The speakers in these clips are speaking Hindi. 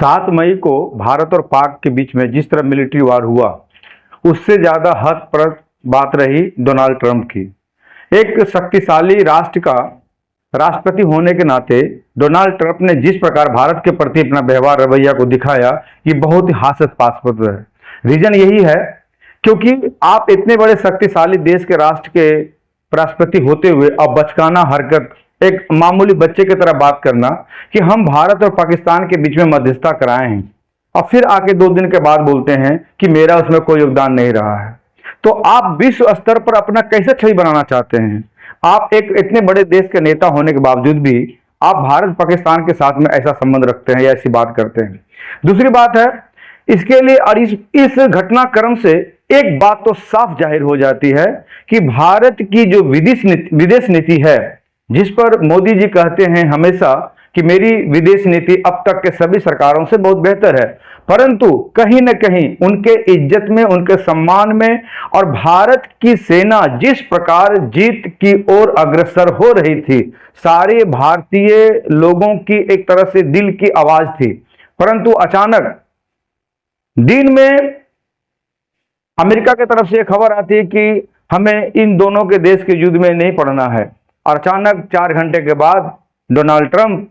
7 मई को भारत और पाक के बीच में जिस तरह मिलिट्री वार हुआ, उससे ज्यादा हद पर बात रही डोनाल्ड ट्रंप की। एक शक्तिशाली राष्ट्र का राष्ट्रपति होने के नाते डोनाल्ड ट्रंप ने जिस प्रकार भारत के प्रति अपना व्यवहार रवैया को दिखाया, ये बहुत ही हास्यास्पद है। रीजन यही है क्योंकि आप इतने बड़े शक्तिशाली देश के राष्ट्र के राष्ट्रपति होते हुए अब बचकाना हरकत, एक मामूली बच्चे की तरह बात करना कि हम भारत और पाकिस्तान के बीच में मध्यस्थता कराए हैं, और फिर आके 2 दिन के बाद बोलते हैं कि मेरा उसमें कोई योगदान नहीं रहा है। तो आप विश्व स्तर पर अपना कैसे छवि बनाना चाहते हैं? आप एक इतने बड़े देश के नेता होने के बावजूद भी आप भारत पाकिस्तान के साथ में ऐसा संबंध रखते हैं या ऐसी बात करते हैं। दूसरी बात है इसके लिए, और इस घटनाक्रम से एक बात तो साफ जाहिर हो जाती है कि भारत की जो विदेश नीति है, जिस पर मोदी जी कहते हैं हमेशा कि मेरी विदेश नीति अब तक के सभी सरकारों से बहुत बेहतर है, परंतु कहीं न कहीं उनके इज्जत में, उनके सम्मान में, और भारत की सेना जिस प्रकार जीत की ओर अग्रसर हो रही थी, सारे भारतीय लोगों की एक तरह से दिल की आवाज थी। परंतु अचानक दिन में अमेरिका की तरफ से खबर आती है कि हमें इन दोनों के देश के युद्ध में नहीं पड़ना है, और अचानक 4 घंटे के बाद डोनाल्ड ट्रंप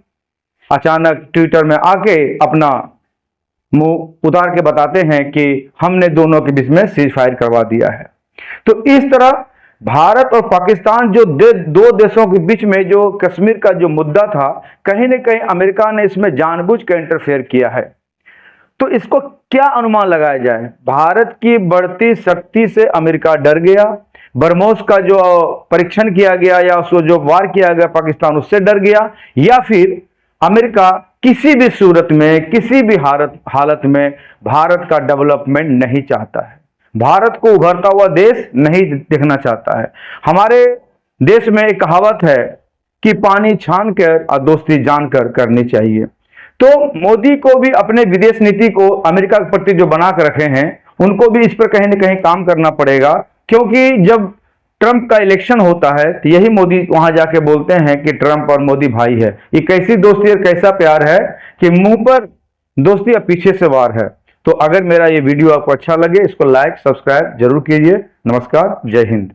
अचानक ट्विटर में आके अपना मुंह उतार के बताते हैं कि हमने दोनों के बीच में सीज फायर करवा दिया है। तो इस तरह भारत और पाकिस्तान जो दो देशों के बीच में जो कश्मीर का जो मुद्दा था, कहीं न कहीं अमेरिका ने इसमें जानबूझ कर इंटरफेयर किया है। तो इसको क्या अनुमान लगाया जाए? भारत की बढ़ती शक्ति से अमेरिका डर गया, बरमोस का जो परीक्षण किया गया या उसको जो वार किया गया पाकिस्तान, उससे डर गया, या फिर अमेरिका किसी भी सूरत में, किसी भी हालत में भारत का डेवलपमेंट नहीं चाहता है, भारत को उभरता हुआ देश नहीं देखना चाहता है। हमारे देश में एक कहावत है कि पानी छान कर और दोस्ती जानकर करनी चाहिए। तो मोदी को भी अपने विदेश नीति को अमेरिका के प्रति जो बना कर रखे हैं, उनको भी इस पर कहीं न कहीं काम करना पड़ेगा, क्योंकि जब ट्रंप का इलेक्शन होता है तो यही मोदी वहां जाके बोलते हैं कि ट्रंप और मोदी भाई है। ये कैसी दोस्ती और कैसा प्यार है कि मुंह पर दोस्ती और पीछे से वार है। तो अगर मेरा ये वीडियो आपको अच्छा लगे, इसको लाइक सब्सक्राइब जरूर कीजिए। नमस्कार, जय हिंद।